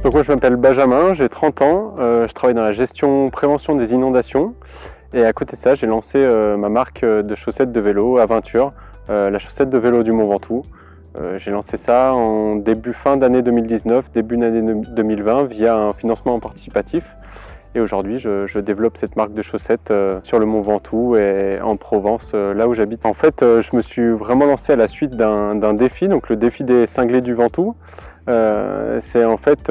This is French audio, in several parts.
Donc moi je m'appelle Benjamin, j'ai 30 ans, je travaille dans la gestion prévention des inondations et à côté de ça j'ai lancé ma marque de chaussettes de vélo Aventure, la chaussette de vélo du Mont Ventoux. J'ai lancé ça en fin d'année 2019, début d'année 2020 via un financement participatif et aujourd'hui je développe cette marque de chaussettes sur le Mont Ventoux et en Provence, là où j'habite. En fait je me suis vraiment lancé à la suite d'un défi, donc le défi des cinglés du Ventoux. C'est en fait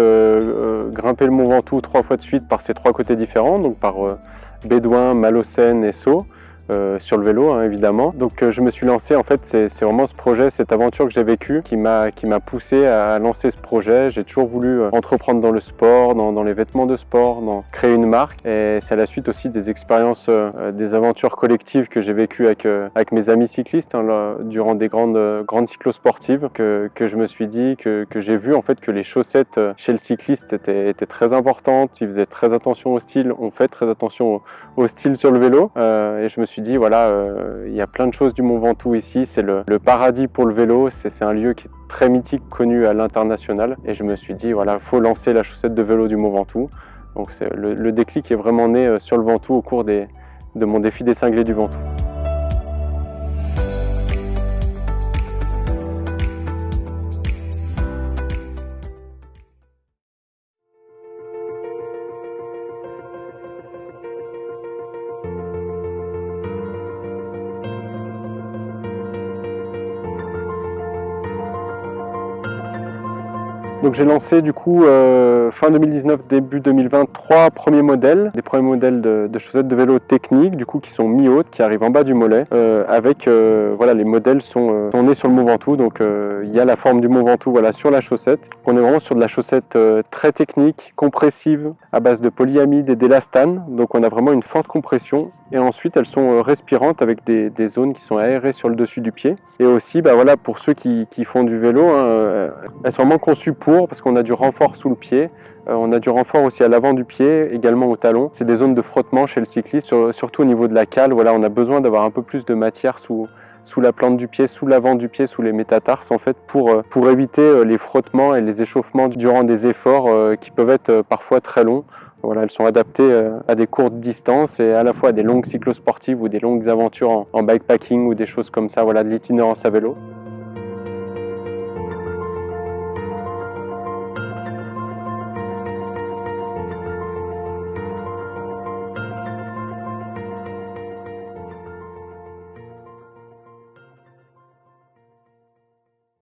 grimper le Mont Ventoux 3 fois de suite par ces 3 côtés différents, donc par Bédouin, Malocène et Sceaux, sur le vélo hein, évidemment. Donc je me suis lancé, en fait c'est vraiment ce projet, cette aventure que j'ai vécue qui m'a poussé à lancer ce projet. J'ai toujours voulu entreprendre dans le sport, dans les vêtements de sport, créer une marque, et c'est à la suite aussi des expériences, des aventures collectives que j'ai vécues avec mes amis cyclistes hein, durant des grandes cyclosportives que je me suis dit que j'ai vu en fait que les chaussettes chez le cycliste étaient très importantes. Ils faisaient très attention au style, on fait très attention au style sur le vélo, et je me suis dit voilà, il y a plein de choses du Mont Ventoux ici, c'est le paradis pour le vélo, c'est un lieu qui est très mythique, connu à l'international, et je me suis dit voilà, faut lancer la chaussette de vélo du Mont Ventoux. Donc le déclic est vraiment né sur le Ventoux au cours de mon défi des cinglés du Ventoux. Donc j'ai lancé du coup fin 2019, début 2020, 3 premiers modèles, des premiers modèles de chaussettes de vélo techniques, du coup qui sont mi-hautes, qui arrivent en bas du mollet, voilà, les modèles sont nés sur le Mont Ventoux, donc il y a la forme du Mont Ventoux voilà, sur la chaussette. On est vraiment sur de la chaussette très technique, compressive, à base de polyamide et d'élastane, donc on a vraiment une forte compression. Et ensuite elles sont respirantes avec des zones qui sont aérées sur le dessus du pied. Et aussi bah voilà, pour ceux qui font du vélo, hein, elles sont vraiment conçues parce qu'on a du renfort sous le pied, on a du renfort aussi à l'avant du pied, également au talon. C'est des zones de frottement chez le cycliste, surtout au niveau de la cale. Voilà, on a besoin d'avoir un peu plus de matière sous la plante du pied, sous l'avant du pied, sous les métatarses en fait, pour éviter les frottements et les échauffements durant des efforts qui peuvent être parfois très longs. Voilà, elles sont adaptées à des courtes distances et à la fois à des longues cyclosportives ou des longues aventures en bikepacking ou des choses comme ça, voilà, de l'itinérance à vélo.